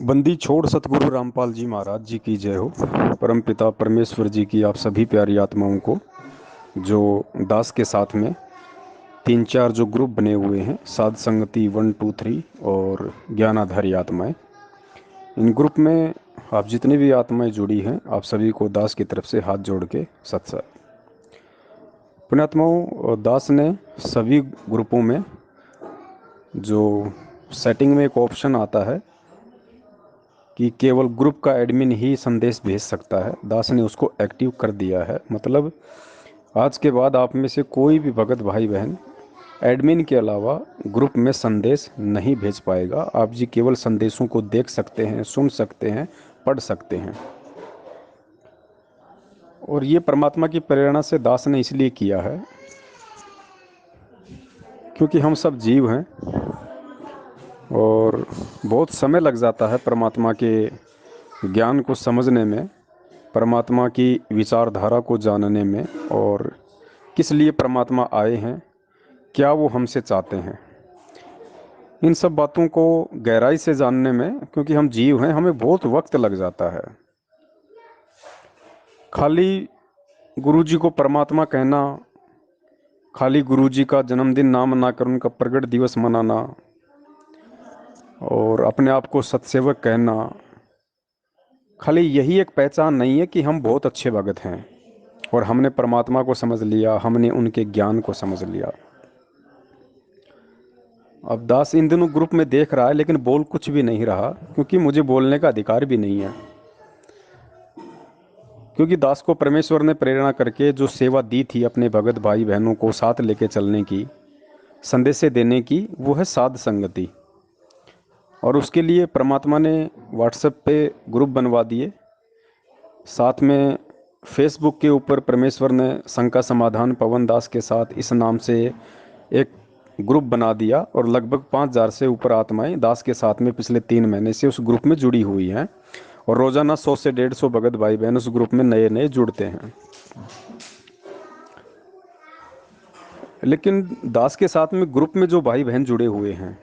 बंदी छोड़ सतगुरु रामपाल जी महाराज जी की जय हो। परमपिता परमेश्वर जी की आप सभी प्यारी आत्माओं को, जो दास के साथ में तीन चार जो ग्रुप बने हुए हैं, साध संगति 1 2 3 और ज्ञानाधारी आत्माएं, इन ग्रुप में आप जितनी भी आत्माएं जुड़ी हैं, आप सभी को दास की तरफ से हाथ जोड़ के सत्संग। पुण्यात्माओं, दास ने सभी ग्रुपों में जो सेटिंग में एक ऑप्शन आता है कि केवल ग्रुप का एडमिन ही संदेश भेज सकता है, दास ने उसको एक्टिव कर दिया है। मतलब आज के बाद आप में से कोई भी भगत भाई बहन एडमिन के अलावा ग्रुप में संदेश नहीं भेज पाएगा। आप जी केवल संदेशों को देख सकते हैं, सुन सकते हैं, पढ़ सकते हैं। और ये परमात्मा की प्रेरणा से दास ने इसलिए किया है क्योंकि हम सब जीव हैं और बहुत समय लग जाता है परमात्मा के ज्ञान को समझने में, परमात्मा की विचारधारा को जानने में, और किस लिए परमात्मा आए हैं, क्या वो हमसे चाहते हैं, इन सब बातों को गहराई से जानने में। क्योंकि हम जीव हैं, हमें बहुत वक्त लग जाता है। खाली गुरुजी को परमात्मा कहना, खाली गुरुजी का जन्मदिन ना मनाकर उनका प्रगट दिवस मनाना और अपने आप को सत्सेवक कहना, खाली यही एक पहचान नहीं है कि हम बहुत अच्छे भगत हैं और हमने परमात्मा को समझ लिया, हमने उनके ज्ञान को समझ लिया। अब दास इन दिनों ग्रुप में देख रहा है लेकिन बोल कुछ भी नहीं रहा, क्योंकि मुझे बोलने का अधिकार भी नहीं है। क्योंकि दास को परमेश्वर ने प्रेरणा करके जो सेवा दी थी अपने भगत भाई बहनों को साथ लेके चलने की, संदेश देने की, वो है साध संगति। और उसके लिए परमात्मा ने व्हाट्सएप पे ग्रुप बनवा दिए, साथ में फेसबुक के ऊपर परमेश्वर ने शंका समाधान पवन दास के साथ इस नाम से एक ग्रुप बना दिया। और लगभग 5,000 से ऊपर आत्माएं दास के साथ में पिछले 3 महीने से उस ग्रुप में जुड़ी हुई हैं। और रोजाना 100 से 150 भगत भाई बहन उस ग्रुप में नए नए जुड़ते हैं। लेकिन दास के साथ में ग्रुप में जो भाई बहन जुड़े हुए हैं,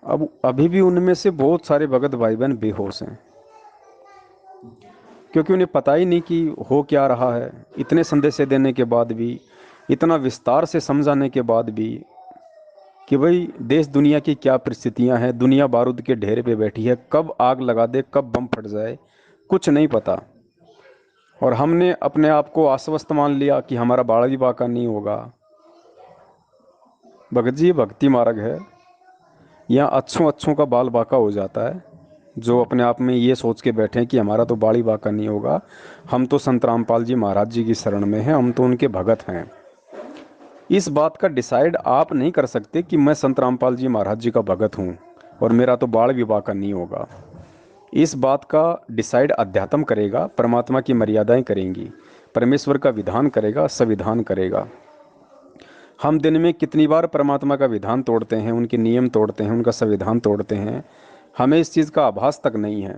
अब अभी भी उनमें से बहुत सारे भगत भाई बहन बेहोश हैं, क्योंकि उन्हें पता ही नहीं कि हो क्या रहा है। इतने संदेश देने के बाद भी, इतना विस्तार से समझाने के बाद भी कि भाई देश दुनिया की क्या परिस्थितियां हैं, दुनिया बारूद के ढेर पे बैठी है, कब आग लगा दे, कब बम फट जाए, कुछ नहीं पता। और हमने अपने आप को आश्वस्त मान लिया कि हमारा बाड़ा भी बाका नहीं होगा। भगत जी, ये भक्ति मार्ग है। यहाँ अच्छों अच्छों का बाल बाका हो जाता है, जो अपने आप में ये सोच के बैठे हैं कि हमारा तो बाड़ी बाका नहीं होगा, हम तो संत रामपाल जी महाराज जी की शरण में हैं, हम तो उनके भगत हैं। इस बात का डिसाइड आप नहीं कर सकते कि मैं संत रामपाल जी महाराज जी का भगत हूँ और मेरा तो बाल भी बाका नहीं होगा। इस बात का डिसाइड अध्यात्म करेगा, परमात्मा की मर्यादाएं करेंगी, परमेश्वर का विधान करेगा, संविधान करेगा। हम दिन में कितनी बार परमात्मा का विधान तोड़ते हैं, उनके नियम तोड़ते हैं, उनका संविधान तोड़ते हैं, हमें इस चीज़ का आभास तक नहीं है।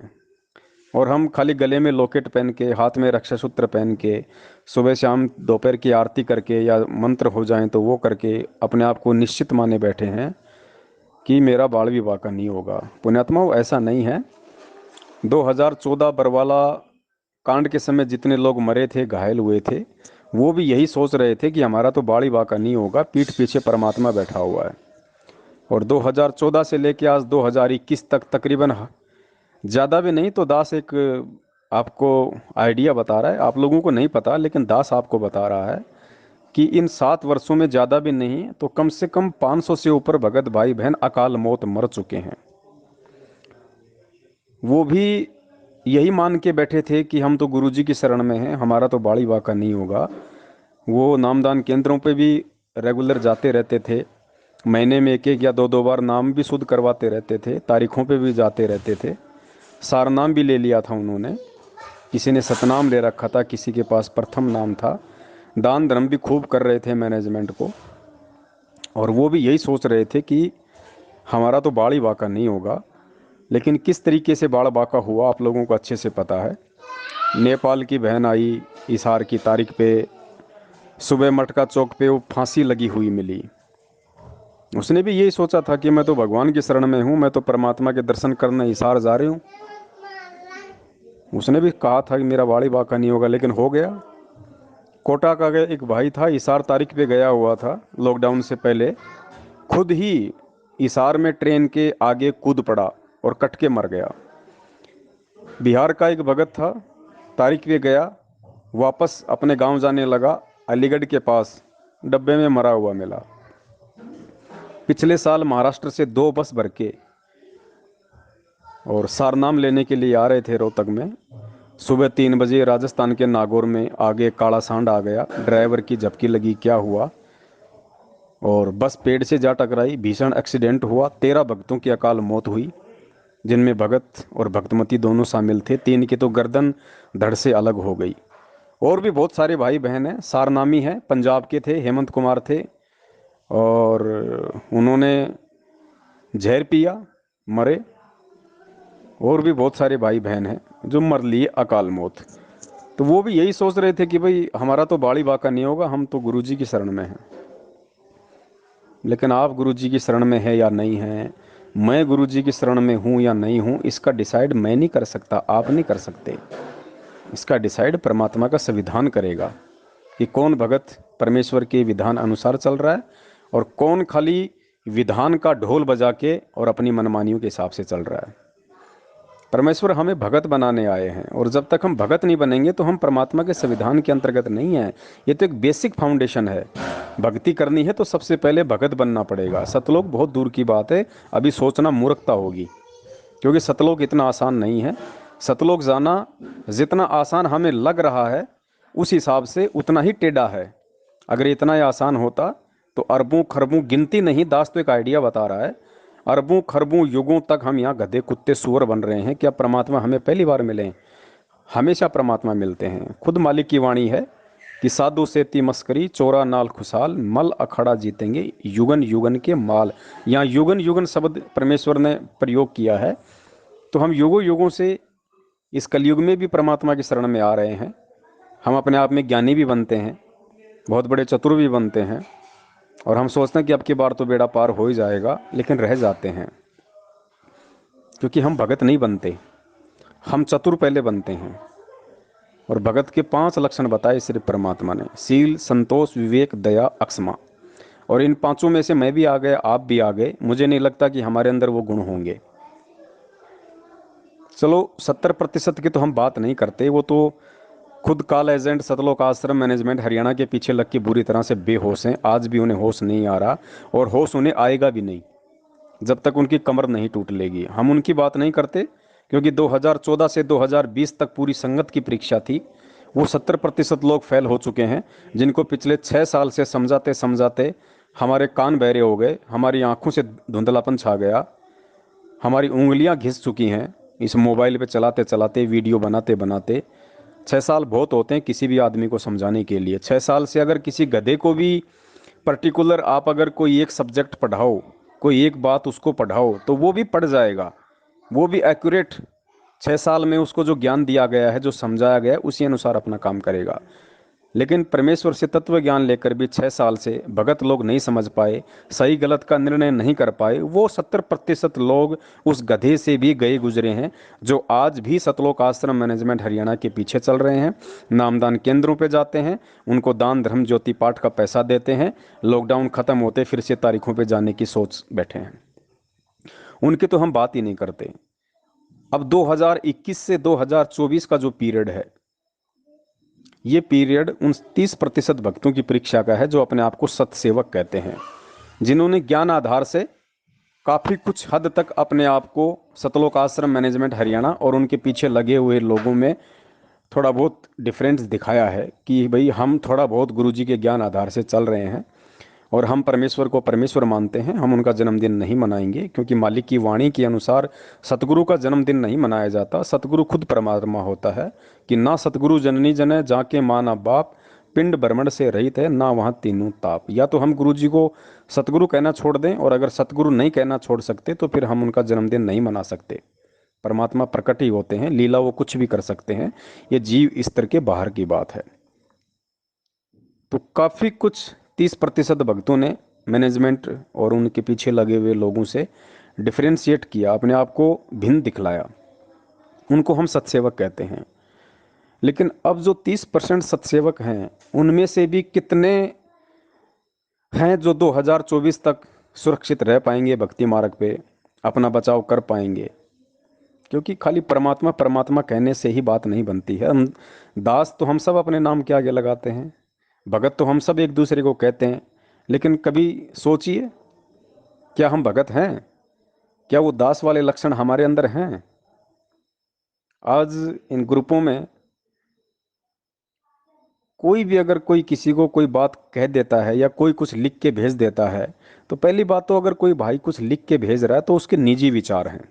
और हम खाली गले में लॉकेट पहन के, हाथ में रक्षा सूत्र पहन के, सुबह शाम दोपहर की आरती करके या मंत्र हो जाएं तो वो करके अपने आप को निश्चित माने बैठे हैं कि मेरा बाल विवाह का नहीं होगा। पुण्यात्माओं, ऐसा नहीं है। 2014 बरवाला कांड के समय जितने लोग मरे थे, घायल हुए थे, वो भी यही सोच रहे थे कि हमारा तो बाड़ी बाका नहीं होगा, पीठ पीछे परमात्मा बैठा हुआ है। और 2014 से लेके आज 2021 तक तकरीबन, ज़्यादा भी नहीं तो दास एक आपको आइडिया बता रहा है, आप लोगों को नहीं पता लेकिन दास आपको बता रहा है कि इन 7 वर्षों में ज़्यादा भी नहीं तो कम से कम 500 से ऊपर भगत भाई बहन अकाल मौत मर चुके हैं। वो भी यही मान के बैठे थे कि हम तो गुरुजी की शरण में हैं, हमारा तो बाड़ी बाका नहीं होगा। वो नामदान केंद्रों पे भी रेगुलर जाते रहते थे, महीने में 1 1 या 2 2 बार नाम भी शुद्ध करवाते रहते थे, तारीखों पे भी जाते रहते थे। सारनाम भी ले लिया था उन्होंने, किसी ने सतनाम ले रखा था, किसी के पास प्रथम नाम था। दान धर्म भी खूब कर रहे थे मैनेजमेंट को। और वो भी यही सोच रहे थे कि हमारा तो बाड़ी बाका नहीं होगा। लेकिन किस तरीके से बाड़ बाका हुआ आप लोगों को अच्छे से पता है। नेपाल की बहन आई, इशार की तारीख पे सुबह मटका चौक पे वो फांसी लगी हुई मिली। उसने भी यही सोचा था कि मैं तो भगवान की शरण में हूँ, मैं तो परमात्मा के दर्शन करने हिसार जा रही हूँ। उसने भी कहा था कि मेरा बाड़ी बांका नहीं होगा, लेकिन हो गया। कोटा का एक भाई था, हिसार तारीख पे गया हुआ था लॉकडाउन से पहले, खुद ही हिसार में ट्रेन के आगे कूद पड़ा और कट के मर गया। बिहार का एक भगत था, तारीख पे गया, वापस अपने गांव जाने लगा, अलीगढ़ के पास डब्बे में मरा हुआ मिला। पिछले साल महाराष्ट्र से 2 बस भर के और सारनाम लेने के लिए आ रहे थे रोहतक में। सुबह 3 बजे राजस्थान के नागौर में आगे काला सांड आ गया, ड्राइवर की झपकी लगी, क्या हुआ, और बस पेड़ से जा टकराई, भीषण एक्सीडेंट हुआ। 13 भक्तों की अकाल मौत हुई, जिनमें भगत और भक्तमती दोनों शामिल थे। 3 की तो गर्दन धड़ से अलग हो गई। और भी बहुत सारे भाई बहन हैं, सारनामी हैं, पंजाब के थे, हेमंत कुमार थे, और उन्होंने जहर पिया, मरे। और भी बहुत सारे भाई बहन हैं जो मर लिए अकाल मौत। तो वो भी यही सोच रहे थे कि भाई हमारा तो बाड़ी बाका नहीं होगा, हम तो गुरुजी की शरण में हैं। लेकिन आप गुरुजी की शरण में है या नहीं है, मैं गुरुजी की शरण में हूँ या नहीं हूँ, इसका डिसाइड मैं नहीं कर सकता, आप नहीं कर सकते। इसका डिसाइड परमात्मा का संविधान करेगा कि कौन भगत परमेश्वर के विधान अनुसार चल रहा है और कौन खाली विधान का ढोल बजा के और अपनी मनमानियों के हिसाब से चल रहा है। परमेश्वर हमें भगत बनाने आए हैं, और जब तक हम भगत नहीं बनेंगे तो हम परमात्मा के संविधान के अंतर्गत नहीं हैं। ये तो एक बेसिक फाउंडेशन है। भक्ति करनी है तो सबसे पहले भगत बनना पड़ेगा। सतलोक बहुत दूर की बात है, अभी सोचना मूर्खता होगी, क्योंकि सतलोक इतना आसान नहीं है। सतलोक जाना जितना आसान हमें लग रहा है, उस हिसाब से उतना ही टेढ़ा है। अगर इतना ही आसान होता तो अरबों खरबों, गिनती नहीं, दास तो एक आइडिया बता रहा है, अरबों खरबों युगों तक हम यहाँ गधे कुत्ते सुअर बन रहे हैं। क्या परमात्मा हमें पहली बार मिले? हमेशा परमात्मा मिलते हैं। खुद मालिक की वाणी है कि साधु सेती मस्करी, चोरा नाल खुशहाल, मल अखाड़ा जीतेंगे युगन युगन के माल। यहाँ युगन युगन शब्द परमेश्वर ने प्रयोग किया है। तो हम युगों युगों से इस कलयुग में भी परमात्मा की शरण में आ रहे हैं। हम अपने आप में ज्ञानी भी बनते हैं, बहुत बड़े चतुर भी बनते हैं, और हम सोचते हैं कि अब की बार तो बेड़ा पार हो ही जाएगा, लेकिन रह जाते हैं, क्योंकि हम भगत नहीं बनते, हम चतुर पहले बनते हैं। और भगत के 5 लक्षण बताए सिर्फ परमात्मा ने: शील, संतोष, विवेक, दया, अक्षमा। और इन पांचों में से मैं भी आ गया, आप भी आ गए। मुझे नहीं लगता कि हमारे अंदर वो गुण होंगे। चलो 70% की तो हम बात नहीं करते, वो तो खुद कॉल एजेंट सतलोक आश्रम मैनेजमेंट हरियाणा के पीछे लग के बुरी तरह से बेहोश हैं। आज भी उन्हें होश नहीं आ रहा, और होश उन्हें आएगा भी नहीं जब तक उनकी कमर नहीं टूट लेगी। हम उनकी बात नहीं करते, क्योंकि 2014 से 2020 तक पूरी संगत की परीक्षा थी। वो 70% लोग फेल हो चुके हैं, जिनको पिछले 6 साल से समझाते समझाते हमारे कान बहरे हो गए, हमारी आंखों से धुंधलापन छा गया, हमारी उंगलियां घिस चुकी हैं इस मोबाइल पे चलाते चलाते, वीडियो बनाते बनाते। 6 साल बहुत होते हैं किसी भी आदमी को समझाने के लिए। 6 साल से अगर किसी गधे को भी पर्टिकुलर आप अगर कोई एक सब्जेक्ट पढ़ाओ, कोई एक बात उसको पढ़ाओ, तो वो भी पढ़ जाएगा, वो भी एक्यूरेट 6 साल में उसको जो ज्ञान दिया गया है, जो समझाया गया है, उसी अनुसार अपना काम करेगा। लेकिन परमेश्वर से तत्व ज्ञान लेकर भी 6 साल से भगत लोग नहीं समझ पाए, सही गलत का निर्णय नहीं कर पाए। वो 70% लोग उस गधे से भी गए गुजरे हैं, जो आज भी सतलोक आश्रम मैनेजमेंट हरियाणा के पीछे चल रहे हैं, नामदान केंद्रों पे जाते हैं, उनको दान धर्म ज्योति पाठ का पैसा देते हैं, लॉकडाउन खत्म होते फिर से तारीखों पे जाने की सोच बैठे हैं। उनकी तो हम बात ही नहीं करते। अब 2021 से 2024 का जो पीरियड है, ये पीरियड उन 30% भक्तों की परीक्षा का है, जो अपने आप को सतसेवक कहते हैं, जिन्होंने ज्ञान आधार से काफ़ी कुछ हद तक अपने आप को सतलोक आश्रम मैनेजमेंट हरियाणा और उनके पीछे लगे हुए लोगों में थोड़ा बहुत डिफरेंस दिखाया है कि भाई हम थोड़ा बहुत गुरुजी के ज्ञान आधार से चल रहे हैं, और हम परमेश्वर को परमेश्वर मानते हैं। हम उनका जन्मदिन नहीं मनाएंगे, क्योंकि मालिक की वाणी के अनुसार सतगुरु का जन्मदिन नहीं मनाया जाता। सतगुरु खुद परमात्मा होता है कि ना सतगुरु जननी जने जाके माँ ना बाप, पिंड ब्रह्मंड से रहित है ना वहाँ तीनों ताप। या तो हम गुरु जी को सतगुरु कहना छोड़ दें, और अगर सतगुरु नहीं कहना छोड़ सकते तो फिर हम उनका जन्मदिन नहीं मना सकते। परमात्मा प्रकट ही होते हैं, लीला वो कुछ भी कर सकते हैं, ये जीव स्तर के बाहर की बात है। तो काफ़ी कुछ 30% भक्तों ने मैनेजमेंट और उनके पीछे लगे हुए लोगों से डिफरेंशिएट किया, अपने आप को भिन्न दिखलाया, उनको हम सत्सेवक कहते हैं। लेकिन अब जो 30% सत्सेवक हैं, उनमें से भी कितने हैं जो 2024 तक सुरक्षित रह पाएंगे भक्ति मार्ग पे, अपना बचाव कर पाएंगे? क्योंकि खाली परमात्मा परमात्मा कहने से ही बात नहीं बनती है। हम दास तो हम सब अपने नाम के आगे लगाते हैं, भगत तो हम सब एक दूसरे को कहते हैं, लेकिन कभी सोचिए, क्या हम भगत हैं? क्या वो दास वाले लक्षण हमारे अंदर हैं? आज इन ग्रुपों में कोई भी अगर कोई किसी को कोई बात कह देता है या कोई कुछ लिख के भेज देता है, तो पहली बात तो अगर कोई भाई कुछ लिख के भेज रहा है तो उसके निजी विचार हैं।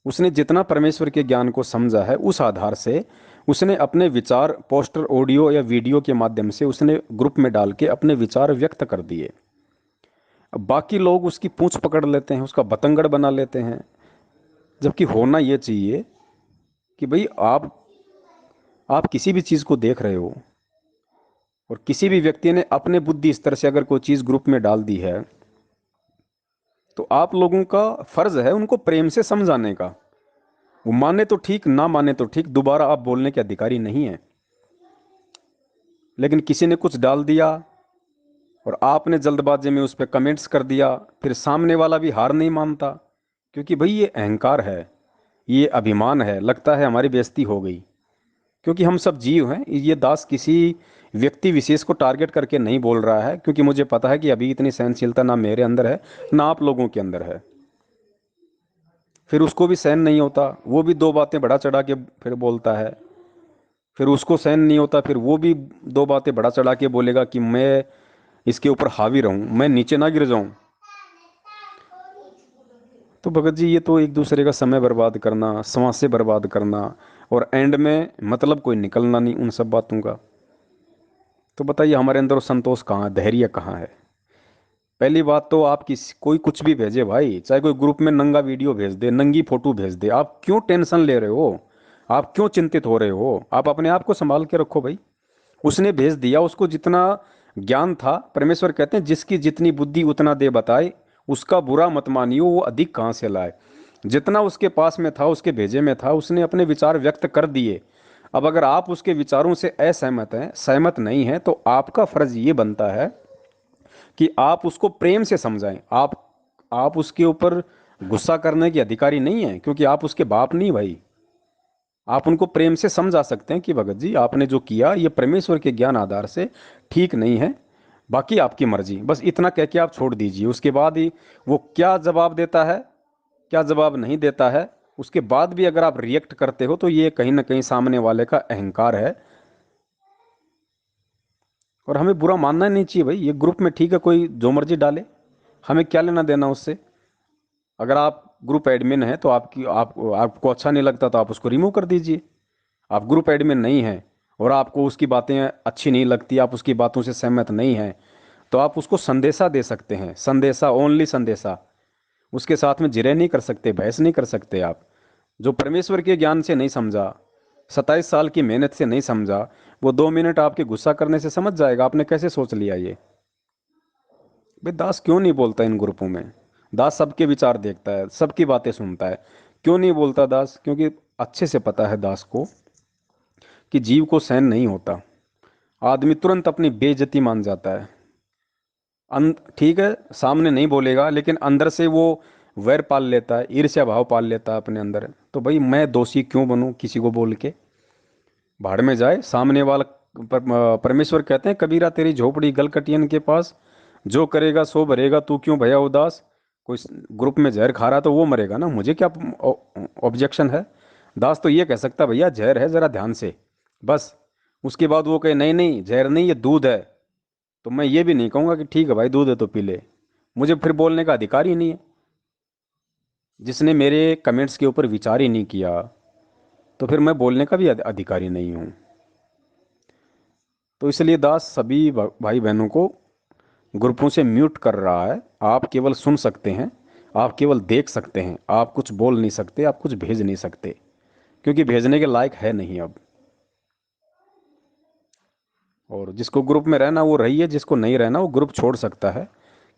उसने जितना परमेश्वर के ज्ञान को समझा है उस आधार से उसने अपने विचार पोस्टर, ऑडियो या वीडियो के माध्यम से उसने ग्रुप में डाल के अपने विचार व्यक्त कर दिए। अब बाकी लोग उसकी पूंछ पकड़ लेते हैं, उसका बतंगड़ बना लेते हैं। जबकि होना ये चाहिए कि भाई आप किसी भी चीज़ को देख रहे हो और किसी भी व्यक्ति ने अपने बुद्धि स्तर से अगर कोई चीज़ ग्रुप में डाल दी है, तो आप लोगों का फर्ज है उनको प्रेम से समझाने का। वो माने तो ठीक, ना माने तो ठीक, दोबारा आप बोलने के अधिकारी नहीं है। लेकिन किसी ने कुछ डाल दिया और आपने जल्दबाजी में उस पर कमेंट्स कर दिया, फिर सामने वाला भी हार नहीं मानता, क्योंकि भाई ये अहंकार है, ये अभिमान है, लगता है हमारी बेइज्जती हो गई। क्योंकि हम सब जीव हैं। ये दास किसी व्यक्ति विशेष को टारगेट करके नहीं बोल रहा है, क्योंकि मुझे पता है कि अभी इतनी सहनशीलता ना मेरे अंदर है ना आप लोगों के अंदर है। फिर उसको भी सहन नहीं होता, वो भी दो बातें बढ़ा चढ़ा के फिर बोलता है। फिर उसको सहन नहीं होता, फिर वो भी दो बातें बढ़ा चढ़ा के बोलेगा कि मैं इसके ऊपर हावी रहूं, मैं नीचे ना गिर जाऊं। तो भगत जी, ये तो एक दूसरे का समय बर्बाद करना, सांसें बर्बाद करना, और एंड में मतलब कोई निकलना नहीं उन सब बातों का। तो बताइए हमारे अंदर वो संतोष कहाँ है, धैर्य कहाँ है? पहली बात तो आप कोई कुछ भी भेजे भाई, चाहे कोई ग्रुप में नंगा वीडियो भेज दे, नंगी फोटो भेज दे, आप क्यों टेंशन ले रहे हो? आप क्यों चिंतित हो रहे हो? आप अपने आप को संभाल के रखो भाई। उसने भेज दिया, उसको जितना ज्ञान था, परमेश्वर कहते हैं जिसकी जितनी बुद्धि उतना दे बताए, उसका बुरा मत मानियो, वो अधिक कहाँ से लाए। जितना उसके पास में था, उसके भेजे में था, उसने अपने विचार व्यक्त कर दिए। अब अगर आप उसके विचारों से असहमत हैं, सहमत नहीं हैं, तो आपका फर्ज ये बनता है कि आप उसको प्रेम से समझाएं। आप उसके ऊपर गुस्सा करने के अधिकारी नहीं हैं, क्योंकि आप उसके बाप नहीं भाई। आप उनको प्रेम से समझा सकते हैं कि भगत जी आपने जो किया ये परमेश्वर के ज्ञान आधार से ठीक नहीं है, बाकी आपकी मर्जी, बस इतना कह के आप छोड़ दीजिए। उसके बाद ही वो क्या जवाब देता है, क्या जवाब नहीं देता है, उसके बाद भी अगर आप रिएक्ट करते हो, तो ये कहीं ना कहीं सामने वाले का अहंकार है। और हमें बुरा मानना नहीं चाहिए भाई। ये ग्रुप में ठीक है, कोई जो मर्जी डाले, हमें क्या लेना देना उससे। अगर आप ग्रुप एडमिन हैं तो आपको अच्छा नहीं लगता तो आप उसको रिमूव कर दीजिए। आप ग्रुप एडमिन नहीं हैं और आपको उसकी बातें अच्छी नहीं लगती, आप उसकी बातों से सहमत नहीं हैं, तो आप उसको संदेशा दे सकते हैं। संदेशा, ओनली संदेशा। उसके साथ में जिरह नहीं कर सकते, बहस नहीं कर सकते। आप जो परमेश्वर के ज्ञान से नहीं समझा, 27 साल की मेहनत से नहीं समझा, वो 2 मिनट आपके गुस्सा करने से समझ जाएगा। आपने कैसे सोच लिया ये? भाई दास क्यों नहीं बोलता इन ग्रुपों में? दास सबके विचार देखता है, सबकी बातें सुनता है। क्यों नहीं बोलता दास? क्योंकि अच्छे से पता है दास को कि जीव को सहन नहीं होता। आदमी तुरंत अपनी बेइज्जती मान जाता है। ठीक है, सामने नहीं बोलेगा, लेकिन अंदर से वो वैर पाल लेता है, ईर्ष्या भाव पाल लेता है अपने अंदर। तो भाई मैं दोषी क्यों बनूं किसी को बोल के? भाड़ में जाए सामने वाला। परमेश्वर कहते हैं कबीरा तेरी झोपड़ी गलकटियन के पास, जो करेगा सो भरेगा, तू क्यों भया उदास। कोई ग्रुप में जहर खा रहा तो वो मरेगा ना, मुझे क्या ऑब्जेक्शन है? दास तो ये कह सकता भैया जहर है, जरा ध्यान से, बस। उसके बाद वो कहे नहीं नहीं जहर नहीं, ये दूध है, तो मैं ये भी नहीं कहूंगा कि ठीक है भाई दूध है तो पी ले। मुझे फिर बोलने का अधिकार ही नहीं है। जिसने मेरे कमेंट्स के ऊपर विचार ही नहीं किया, तो फिर मैं बोलने का भी अधिकारी नहीं हूँ। तो इसलिए दास सभी भाई बहनों को ग्रुपों से म्यूट कर रहा है। आप केवल सुन सकते हैं, आप केवल देख सकते हैं, आप कुछ बोल नहीं सकते, आप कुछ भेज नहीं सकते, क्योंकि भेजने के लायक है नहीं अब। और जिसको ग्रुप में रहना वो रही है, जिसको नहीं रहना वो ग्रुप छोड़ सकता है।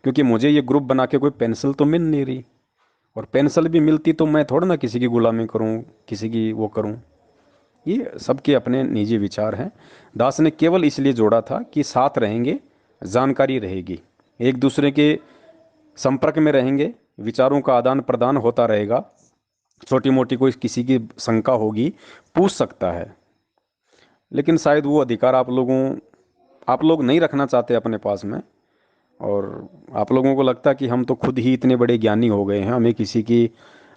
क्योंकि मुझे ये ग्रुप बना के कोई पेंसिल तो मिल नहीं रही, और पेंसिल भी मिलती तो मैं थोड़ा ना किसी की गुलामी करूं, किसी की वो करूं। ये सबके अपने निजी विचार हैं। दास ने केवल इसलिए जोड़ा था कि साथ रहेंगे, जानकारी रहेगी, एक दूसरे के संपर्क में रहेंगे, विचारों का आदान प्रदान होता रहेगा, छोटी मोटी कोई किसी की शंका होगी पूछ सकता है। लेकिन शायद वो अधिकार आप लोग नहीं रखना चाहते अपने पास में, और आप लोगों को लगता है कि हम तो खुद ही इतने बड़े ज्ञानी हो गए हैं, हमें किसी की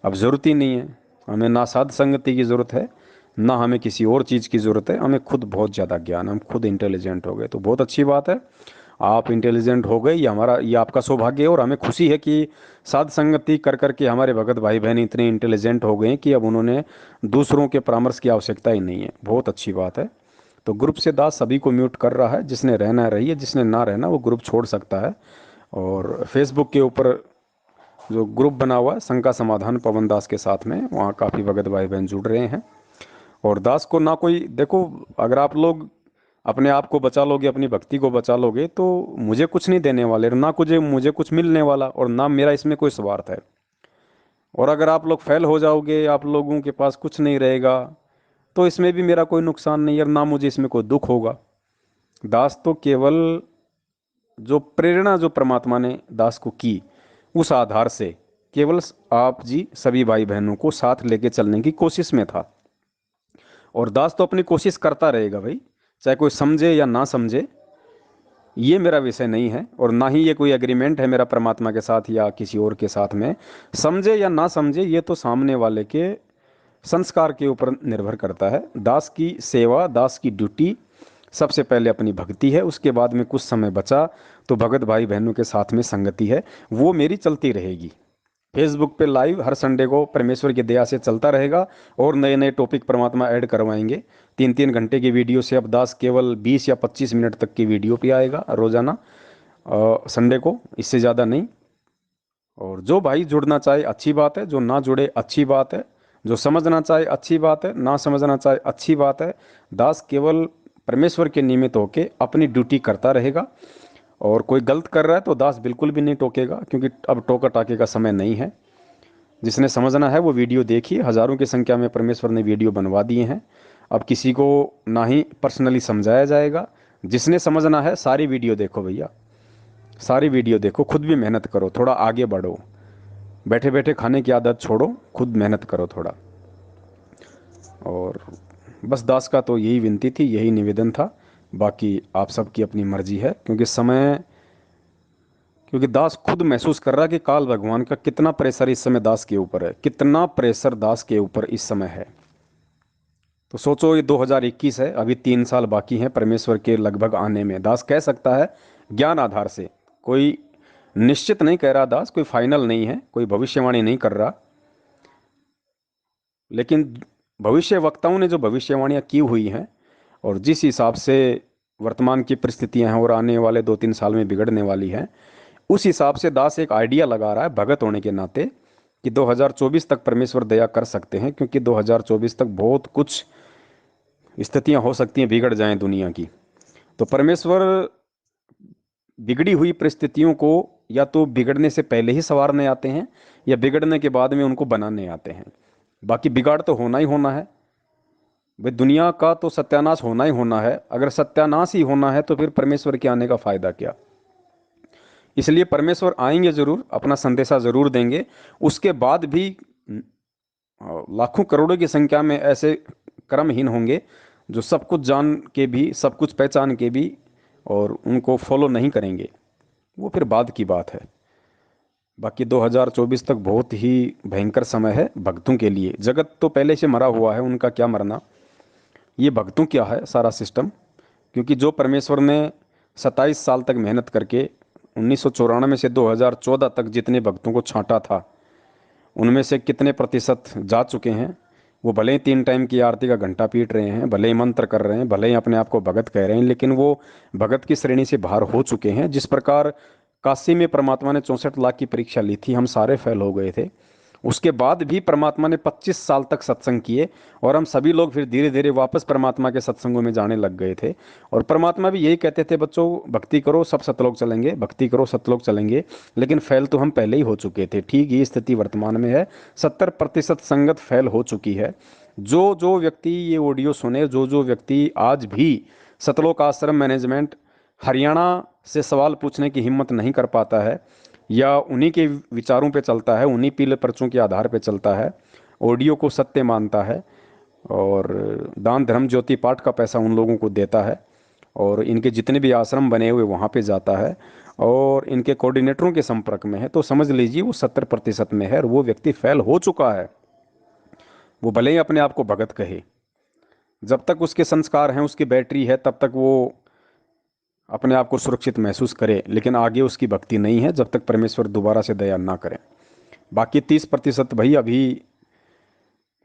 अब ज़रूरत ही नहीं है। हमें ना साध संगति की ज़रूरत है, ना हमें किसी और चीज़ की ज़रूरत है, हमें खुद बहुत ज़्यादा ज्ञान, हम खुद इंटेलिजेंट हो गए। तो बहुत अच्छी बात है, आप इंटेलिजेंट हो गए, ये आपका सौभाग्य है। और हमें खुशी है कि साध संगति कर करके हमारे भगत भाई बहन इतने इंटेलिजेंट हो गए कि अब उन्होंने दूसरों के परामर्श की आवश्यकता ही नहीं है। बहुत अच्छी बात है। तो ग्रुप से दास सभी को म्यूट कर रहा है, जिसने रहना रहिए, जिसने ना रहना वो ग्रुप छोड़ सकता है। और फेसबुक के ऊपर जो ग्रुप बना हुआ है शंका समाधान पवन दास के साथ में, वहाँ काफ़ी भगत भाई बहन जुड़ रहे हैं। और दास को ना कोई देखो, अगर आप लोग अपने आप को बचा लोगे, अपनी भक्ति को बचा लोगे, तो मुझे कुछ नहीं देने वाले, ना मुझे कुछ मिलने वाला, और ना मेरा इसमें कोई स्वार्थ है। और अगर आप लोग फेल हो जाओगे, आप लोगों के पास कुछ नहीं रहेगा, तो इसमें भी मेरा कोई नुकसान नहीं है, और ना मुझे इसमें कोई दुख होगा। दास तो केवल जो प्रेरणा जो परमात्मा ने दास को की, उस आधार से केवल आप जी सभी भाई बहनों को साथ लेके चलने की कोशिश में था। और दास तो अपनी कोशिश करता रहेगा भाई, चाहे कोई समझे या ना समझे, ये मेरा विषय नहीं है। और ना ही ये कोई एग्रीमेंट है मेरा परमात्मा के साथ या किसी और के साथ में। समझे या ना समझे, ये तो सामने वाले के संस्कार के ऊपर निर्भर करता है। दास की सेवा, दास की ड्यूटी सबसे पहले अपनी भक्ति है, उसके बाद में कुछ समय बचा तो भगत भाई बहनों के साथ में संगति है, वो मेरी चलती रहेगी। फेसबुक पे लाइव हर संडे को परमेश्वर की दया से चलता रहेगा, और नए नए टॉपिक परमात्मा ऐड करवाएंगे। 3-3 घंटे की वीडियो से अब दास केवल 20 या 25 मिनट तक की वीडियो पे आएगा रोज़ाना, संडे को, इससे ज़्यादा नहीं। और जो भाई जुड़ना चाहे अच्छी बात है, जो ना जुड़े अच्छी बात है, जो समझना चाहे अच्छी बात है, ना समझना चाहे अच्छी बात है। दास केवल परमेश्वर के निमित्त होके अपनी ड्यूटी करता रहेगा। और कोई गलत कर रहा है तो दास बिल्कुल भी नहीं टोकेगा, क्योंकि अब टोका टाके का समय नहीं है। जिसने समझना है वो वीडियो देखिए, हज़ारों की संख्या में परमेश्वर ने वीडियो बनवा दिए हैं। अब किसी को ना ही पर्सनली समझाया जाएगा। जिसने समझना है सारी वीडियो देखो भैया, सारी वीडियो देखो, खुद भी मेहनत करो, थोड़ा आगे बढ़ो, बैठे बैठे खाने की आदत छोड़ो, खुद मेहनत करो थोड़ा। और बस दास का तो यही विनती थी, यही निवेदन था। बाकी आप सबकी अपनी मर्जी है, क्योंकि दास खुद महसूस कर रहा है कि काल भगवान का कितना प्रेशर इस समय दास के ऊपर है, कितना प्रेशर दास के ऊपर इस समय है। तो सोचो, ये 2021 है, अभी 3 साल बाकी हैं परमेश्वर के लगभग आने में। दास कह सकता है ज्ञान आधार से, कोई निश्चित नहीं कह रहा दास, कोई फाइनल नहीं है, कोई भविष्यवाणी नहीं कर रहा। लेकिन भविष्य वक्ताओं ने जो भविष्यवाणियां की हुई हैं, और जिस हिसाब से वर्तमान की परिस्थितियां हैं और आने वाले 2-3 साल में बिगड़ने वाली हैं, उस हिसाब से दास एक आइडिया लगा रहा है भगत होने के नाते कि 2024 तक परमेश्वर दया कर सकते हैं, क्योंकि 2024 तक बहुत कुछ स्थितियां हो सकती हैं बिगड़ जाएं दुनिया की। तो परमेश्वर बिगड़ी हुई परिस्थितियों को या तो बिगड़ने से पहले ही संवारने आते हैं, या बिगड़ने के बाद में उनको बनाने आते हैं। बाकी बिगाड़ तो होना ही होना है भाई, दुनिया का तो सत्यानाश होना ही होना है। अगर सत्यानाश ही होना है तो फिर परमेश्वर के आने का फायदा क्या। इसलिए परमेश्वर आएंगे जरूर, अपना संदेशा जरूर देंगे। उसके बाद भी लाखों करोड़ों की संख्या में ऐसे कर्महीन होंगे जो सब कुछ जान के भी, सब कुछ पहचान के भी, और उनको फॉलो नहीं करेंगे। वो फिर बाद की बात है। बाकी 2024 तक बहुत ही भयंकर समय है भक्तों के लिए। जगत तो पहले से मरा हुआ है, उनका क्या मरना, ये भक्तों क्या है सारा सिस्टम। क्योंकि जो परमेश्वर ने 27 साल तक मेहनत करके 1994 से 2014 तक जितने भक्तों को छांटा था, उनमें से कितने प्रतिशत जा चुके हैं। वो भले ही 3 टाइम की आरती का घंटा पीट रहे हैं, भले ही मंत्र कर रहे हैं, भले ही अपने आप को भगत कह रहे हैं, लेकिन वो भगत की श्रेणी से बाहर हो चुके हैं। जिस प्रकार काशी में परमात्मा ने 64 लाख की परीक्षा ली थी, हम सारे फेल हो गए थे। उसके बाद भी परमात्मा ने 25 साल तक सत्संग किए, और हम सभी लोग फिर धीरे धीरे वापस परमात्मा के सत्संगों में जाने लग गए थे। और परमात्मा भी यही कहते थे, बच्चों भक्ति करो सब सतलोक चलेंगे, भक्ति करो सतलोक चलेंगे। लेकिन फैल तो हम पहले ही हो चुके थे। ठीक ये स्थिति वर्तमान में है, 70% संगत फैल हो चुकी है। जो जो व्यक्ति ये ऑडियो सुने, जो जो व्यक्ति आज भी सतलोक आश्रम मैनेजमेंट हरियाणा से सवाल पूछने की हिम्मत नहीं कर पाता है, या उन्हीं के विचारों पे चलता है, उन्हीं पीले पर्चों के आधार पे चलता है, ऑडियो को सत्य मानता है, और दान धर्म ज्योति पाठ का पैसा उन लोगों को देता है, और इनके जितने भी आश्रम बने हुए वहाँ पे जाता है, और इनके कोऑर्डिनेटरों के संपर्क में है, तो समझ लीजिए वो 70% में है, और वो व्यक्ति फेल हो चुका है। वो भले ही अपने आप को भगत कहे, जब तक उसके संस्कार हैं, उसकी बैटरी है, तब तक वो अपने आप को सुरक्षित महसूस करे। लेकिन आगे उसकी भक्ति नहीं है जब तक परमेश्वर दोबारा से दया ना करें। बाकी 30% भाई अभी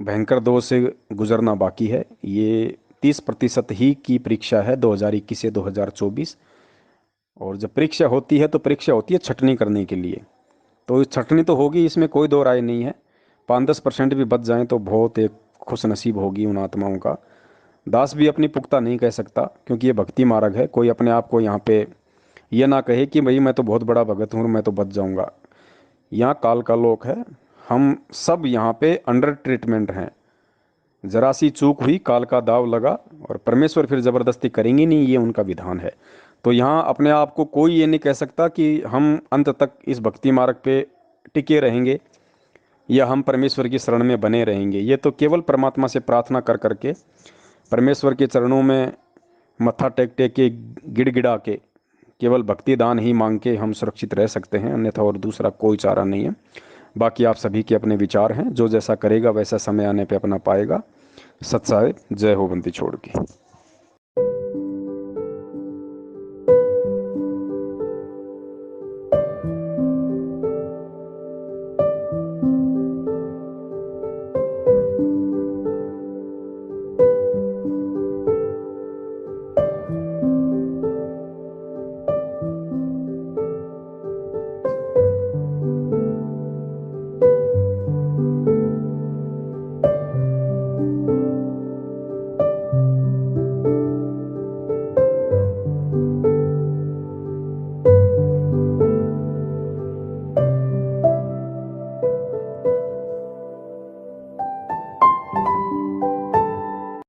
भयंकर दौर से गुजरना बाकी है। ये 30% ही की परीक्षा है 2021 से 2024। और जब परीक्षा होती है तो परीक्षा होती है छटनी करने के लिए। तो छटनी तो होगी, इसमें कोई दो राय नहीं है। 5-10% भी बच जाएं तो बहुत एक खुश नसीब होगी उन आत्माओं का। दास भी अपनी पुख्ता नहीं कह सकता, क्योंकि ये भक्ति मार्ग है। कोई अपने आप को यहाँ पे ये ना कहे कि भाई मैं तो बहुत बड़ा भगत हूँ, मैं तो बच जाऊँगा। यहाँ काल का लोक है, हम सब यहाँ पे अंडर ट्रीटमेंट हैं। जरा सी चूक हुई, काल का दाव लगा, और परमेश्वर फिर ज़बरदस्ती करेंगे नहीं, ये उनका विधान है। तो यहाँ अपने आप को कोई ये नहीं कह सकता कि हम अंत तक इस भक्ति मार्ग पे टिके रहेंगे, या हम परमेश्वर की शरण में बने रहेंगे। ये तो केवल परमात्मा से प्रार्थना कर करके, परमेश्वर के चरणों में मत्था टेक टेक के, गिड़गिड़ा के, केवल भक्ति दान ही मांग के हम सुरक्षित रह सकते हैं, अन्यथा और दूसरा कोई चारा नहीं है। बाकी आप सभी के अपने विचार हैं, जो जैसा करेगा वैसा समय आने पे अपना पाएगा। सत्साय जय हो बंदी छोड़ के।